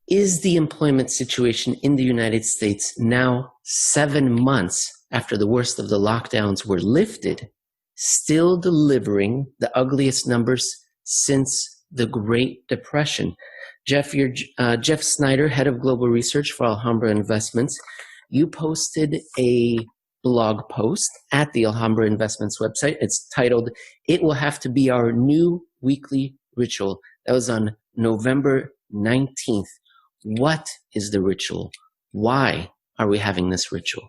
Is the employment situation in the United States now, 7 months after the worst of the lockdowns were lifted, still delivering the ugliest numbers since the Great Depression? Jeff, you're Jeff Snider, head of global research for Alhambra Investments. You posted a blog post at the Alhambra Investments website. It's titled, "It Will Have to Be Our New Weekly Ritual." That was on November 19th. What is the ritual? Why are we having this ritual?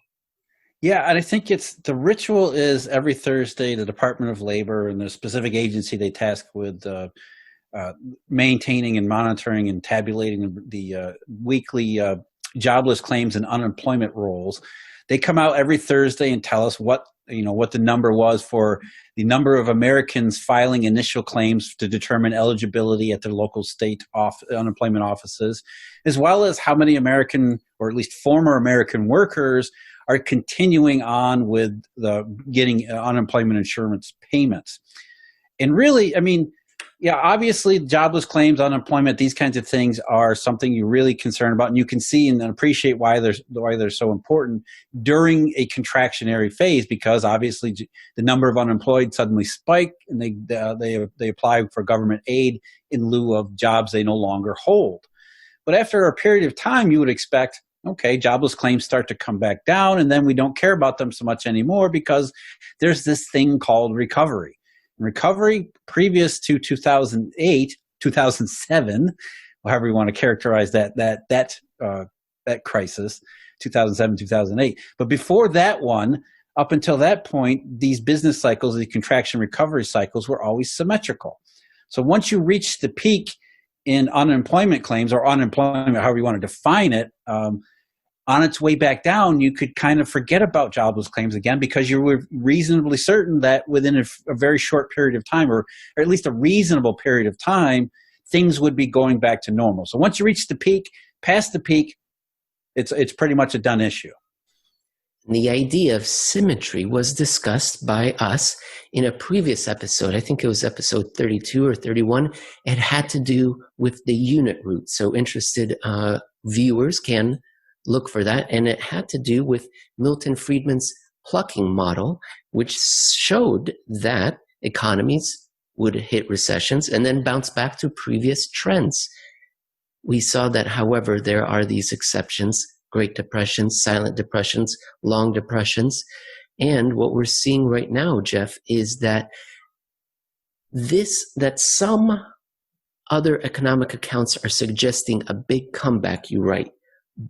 Yeah, and I think the ritual is every Thursday, the Department of Labor and the specific agency they task with maintaining and monitoring and tabulating the weekly jobless claims and unemployment rolls. They come out every Thursday and tell us what the number was for the number of Americans filing initial claims to determine eligibility at their local state unemployment offices, as well as how many American, or at least former American workers, are continuing on with getting unemployment insurance payments. And really, I mean, yeah, obviously jobless claims, unemployment, these kinds of things are something you're really concerned about, and you can see and appreciate why they're so important during a contractionary phase, because obviously the number of unemployed suddenly spike, and they apply for government aid in lieu of jobs they no longer hold. But after a period of time, you would expect, okay, jobless claims start to come back down, and then we don't care about them so much anymore because there's this thing called recovery. Recovery previous to 2008, 2007, however you want to characterize that crisis, 2007, 2008. But before that one, up until that point, these business cycles, the contraction recovery cycles, were always symmetrical. So once you reach the peak in unemployment claims, or unemployment, however you want to define it, on its way back down, you could kind of forget about jobless claims again, because you were reasonably certain that within a very short period of time, or at least a reasonable period of time, things would be going back to normal. So once you reach the peak, past the peak, it's pretty much a done issue. The idea of symmetry was discussed by us in a previous episode. I think it was episode 32 or 31. It had to do with the unit root. So interested viewers can look for that. And it had to do with Milton Friedman's plucking model, which showed that economies would hit recessions and then bounce back to previous trends. We saw that, however, there are these exceptions: Great Depressions, silent depressions, long depressions. And what we're seeing right now, Jeff, is that some other economic accounts are suggesting a big comeback, you write.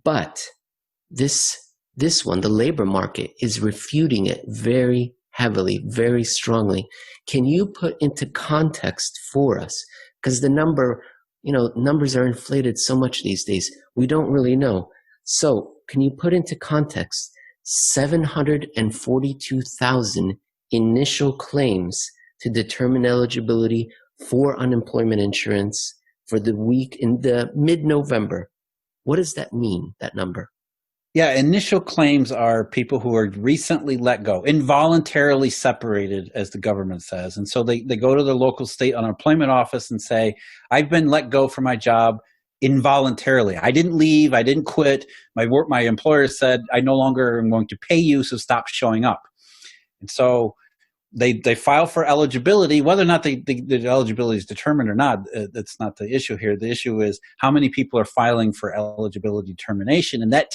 But this one, the labor market, is refuting it very heavily, very strongly. Can you put into context for us? Because the numbers are inflated so much these days, we don't really know. So can you put into context 742,000 initial claims to determine eligibility for unemployment insurance for the week in the mid-November? What does that mean, that number? Yeah, initial claims are people who are recently let go, involuntarily separated, as the government says. And so they go to the local state unemployment office and say, I've been let go from my job involuntarily. I didn't leave. I didn't quit. My employer said, I no longer am going to pay you, so stop showing up. And so they file for eligibility. Whether or not the eligibility is determined or not, that's not the issue here. The issue is how many people are filing for eligibility determination, and that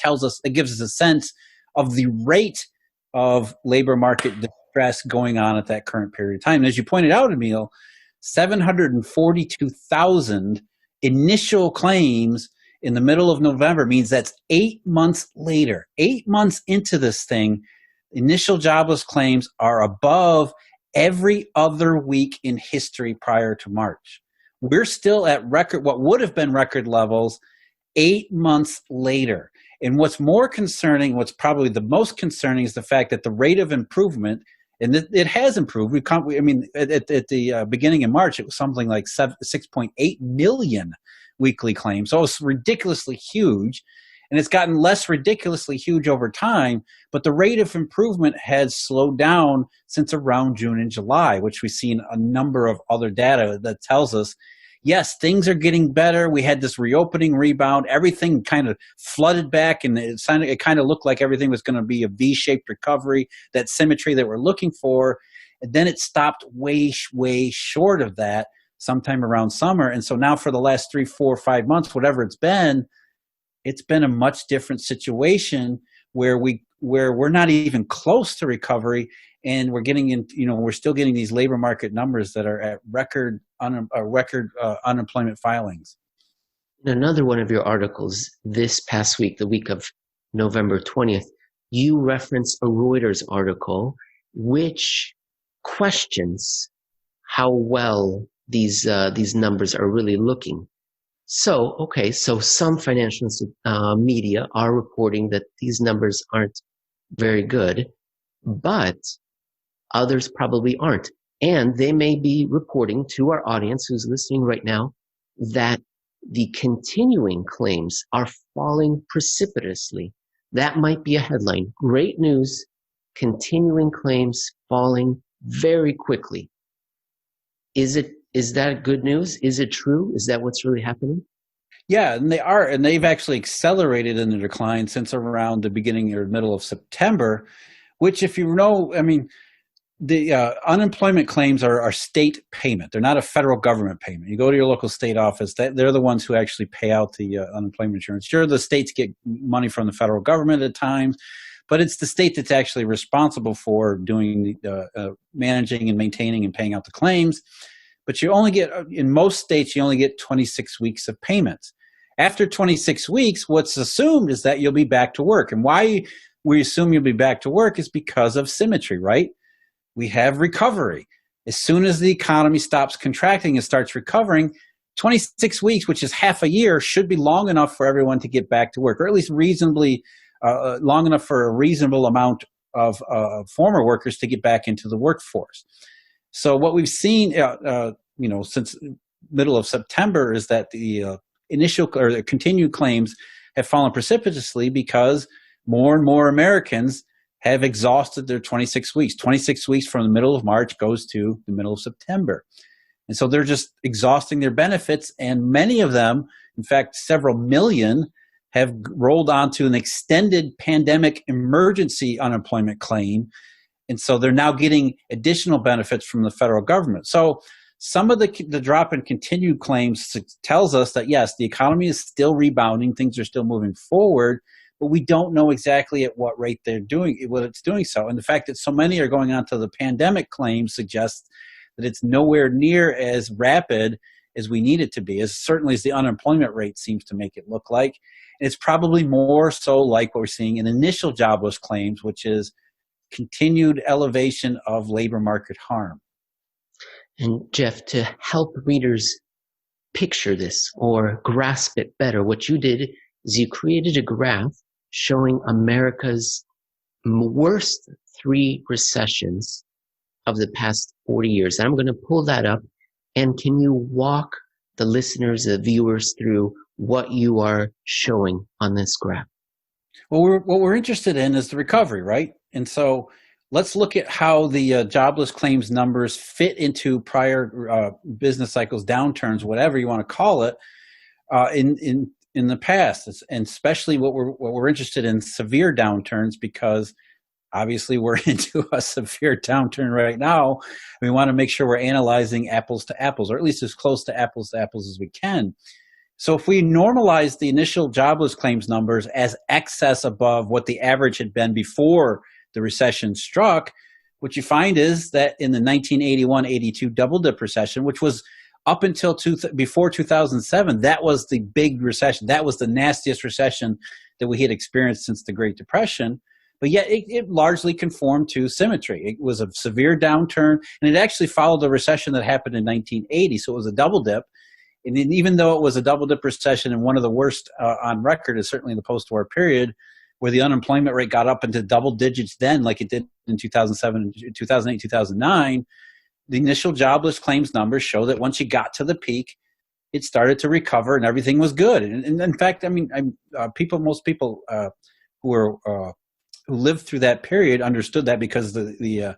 gives us a sense of the rate of labor market distress going on at that current period of time. And as you pointed out, Emil, 742,000 initial claims in the middle of November means that's 8 months later. 8 months into this thing, initial jobless claims are above every other week in history prior to March. We're still at what would have been record levels 8 months later. And what's more concerning, what's probably the most concerning, is the fact that the rate of improvement, and it has improved. At the beginning of March, it was something like 6.8 million weekly claims. So it's ridiculously huge. And it's gotten less ridiculously huge over time, but the rate of improvement has slowed down since around June and July, which we've seen a number of other data that tells us yes, things are getting better. We had this reopening rebound. Everything kind of flooded back, and it kind of looked like everything was going to be a V-shaped recovery, that symmetry that we're looking for. And then it stopped way, way short of that sometime around summer. And so now for the last 3, 4, 5 months, whatever it's been a much different situation where we're not even close to recovery, and we're getting in, we're still getting these labor market numbers that are at record unemployment filings. In another one of your articles this past week, the week of November 20th, you reference a Reuters article which questions how well these numbers are really looking. So some financial media are reporting that these numbers aren't very good, but others probably aren't. And they may be reporting to our audience who's listening right now that the continuing claims are falling precipitously. That might be a headline. Great news, continuing claims falling very quickly. Is that good news? Is it true? Is that what's really happening? Yeah, and they are, and they've actually accelerated in the decline since around the beginning or middle of September, which, if you know, I mean, the unemployment claims are state payment. They're not a federal government payment. You go to your local state office, they're the ones who actually pay out the unemployment insurance. Sure, the states get money from the federal government at times, but it's the state that's actually responsible for doing managing and maintaining and paying out the claims. But you only get, in most states, you only get 26 weeks of payments. After 26 weeks, what's assumed is that you'll be back to work. And why we assume you'll be back to work is because of symmetry, right? We have recovery. As soon as the economy stops contracting and starts recovering, 26 weeks, which is half a year, should be long enough for everyone to get back to work, or at least reasonably long enough for a reasonable amount of former workers to get back into the workforce. So what we've seen, since middle of September is that the initial or the continued claims have fallen precipitously because more and more Americans have exhausted their 26 weeks. 26 weeks from the middle of March goes to the middle of September. And so they're just exhausting their benefits, and many of them, in fact, several million, have rolled onto an extended pandemic emergency unemployment claim. And so they're now getting additional benefits from the federal government. So some of the drop in continued claims tells us that, yes, the economy is still rebounding, things are still moving forward, but we don't know exactly at what rate they're doing, what it's doing so. And the fact that so many are going on to the pandemic claims suggests that it's nowhere near as rapid as we need it to be, as certainly as the unemployment rate seems to make it look like. And it's probably more so like what we're seeing in initial jobless claims, which is continued elevation of labor market harm. And Jeff, to help readers picture this or grasp it better, what you did is you created a graph showing America's worst 3 recessions of the past 40 years. And I'm going to pull that up. And can you walk the listeners, the viewers, through what you are showing on this graph? Well, what we're interested in is the recovery, right? And so let's look at how the jobless claims numbers fit into prior business cycles, downturns, whatever you want to call it, in the past, and especially what we're interested in, severe downturns, because obviously we're into a severe downturn right now. We want to make sure we're analyzing apples to apples, or at least as close to apples as we can. So if we normalize the initial jobless claims numbers as excess above what the average had been before the recession struck, what you find is that in the 1981-82 double dip recession, which was up until before 2007, that was the big recession. That was the nastiest recession that we had experienced since the Great Depression. But yet it largely conformed to symmetry. It was a severe downturn, and it actually followed the recession that happened in 1980. So it was a double dip. And even though it was a double dip recession and one of the worst on record, is certainly in the post-war period, where the unemployment rate got up into double digits then, like it did in 2007, 2008, 2009, the initial jobless claims numbers show that once you got to the peak, it started to recover and everything was good. And in fact, I mean, most people who lived through that period understood that, because the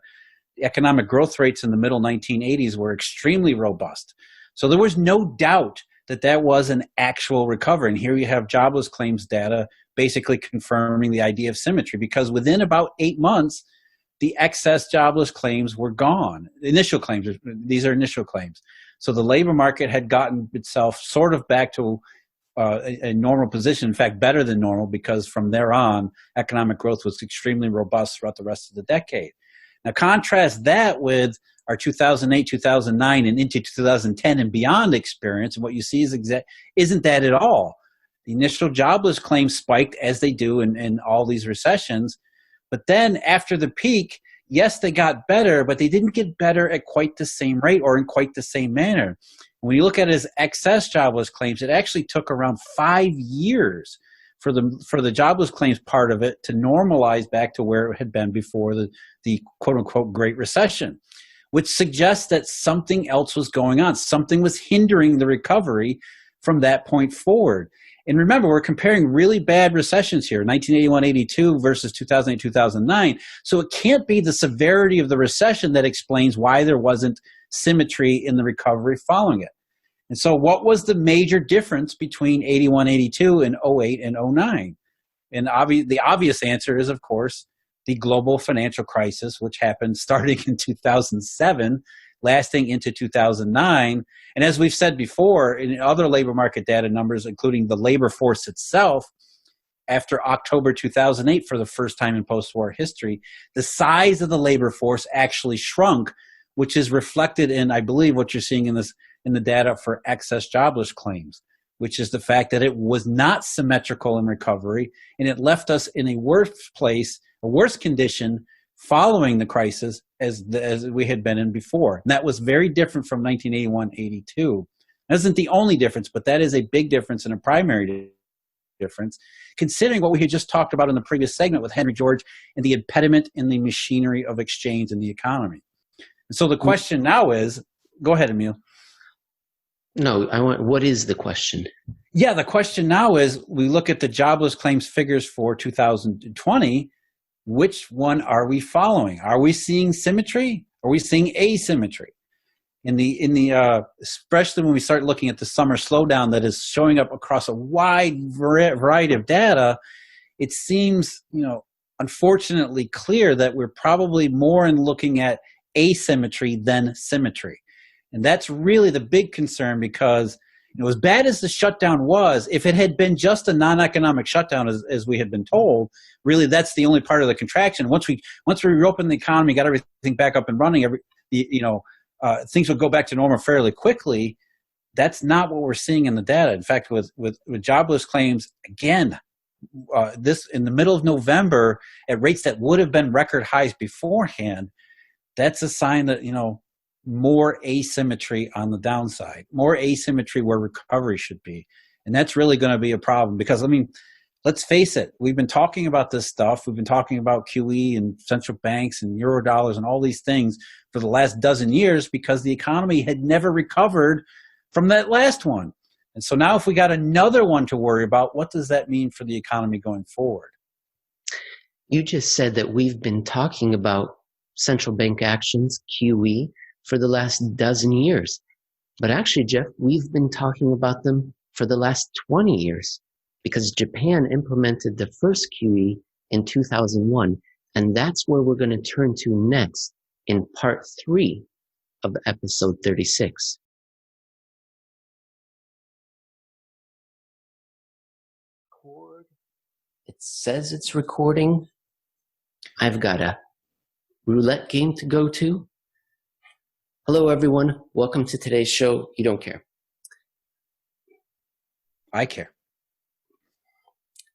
economic growth rates in the middle 1980s were extremely robust. So there was no doubt that that was an actual recovery. And here you have jobless claims data basically confirming the idea of symmetry, because within about 8 months, the excess jobless claims were gone. Initial claims, these are initial claims. So the labor market had gotten itself sort of back to a normal position, in fact, better than normal, because from there on, economic growth was extremely robust throughout the rest of the decade. Now, contrast that with our 2008, 2009, and into 2010 and beyond experience, and what you see is isn't that at all. The initial jobless claims spiked, as they do in all these recessions, but then after the peak, yes, they got better, but they didn't get better at quite the same rate or in quite the same manner. When you look at it as excess jobless claims, it actually took around 5 years for the jobless claims part of it to normalize back to where it had been before the quote-unquote Great Recession, which suggests that something else was going on. Something was hindering the recovery from that point forward. And remember, we're comparing really bad recessions here, 1981-82 versus 2008-2009. So it can't be the severity of the recession that explains why there wasn't symmetry in the recovery following it. And so what was the major difference between 81-82 and 08 and 09? And the obvious answer is, of course, the global financial crisis, which happened starting in 2007, lasting into 2009. And as we've said before, in other labor market data numbers, including the labor force itself, after October 2008, for the first time in post-war history, the size of the labor force actually shrunk, which is reflected in, I believe, what you're seeing in the data for excess jobless claims, which is the fact that it was not symmetrical in recovery, and it left us in a worse place, a worse condition following the crisis as we had been in before. And that was very different from 1981-82. That isn't the only difference, but that is a big difference and a primary difference, considering what we had just talked about in the previous segment with Henry George and the impediment in the machinery of exchange in the economy. And so the question now is, go ahead, Emil. No, what is the question? Yeah, the question now is, we look at the jobless claims figures for 2020, which one are we following? Are we seeing symmetry? Are we seeing asymmetry? Especially when we start looking at the summer slowdown that is showing up across a wide variety of data, it seems, unfortunately clear that we're probably more in looking at asymmetry than symmetry. And that's really the big concern, because as bad as the shutdown was, if it had been just a non-economic shutdown, as we had been told, really that's the only part of the contraction. Once we reopened the economy, got everything back up and running, things would go back to normal fairly quickly. That's not what we're seeing in the data. In fact, with jobless claims, again, this in the middle of November at rates that would have been record highs beforehand, that's a sign that, more asymmetry on the downside, more asymmetry where recovery should be. And that's really going to be a problem, because, let's face it, we've been talking about this stuff. We've been talking about QE and central banks and Eurodollars and all these things for the last dozen years, because the economy had never recovered from that last one. And so now if we got another one to worry about, what does that mean for the economy going forward? You just said that we've been talking about central bank actions, QE, for the last dozen years. But actually, Jeff, we've been talking about them for the last 20 years, because Japan implemented the first QE in 2001. And that's where we're going to turn to next in part 3 of episode 36. It says it's recording. I've got a roulette game to go to. Hello, everyone. Welcome to today's show. You don't care. I care.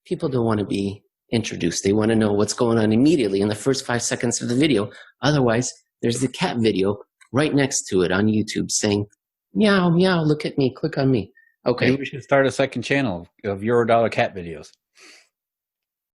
People don't want to be introduced. They want to know what's going on immediately in the first 5 seconds of the video. Otherwise, there's the cat video right next to it on YouTube saying, meow, meow, look at me, click on me. Okay. Maybe we should start a second channel of Eurodollar cat videos.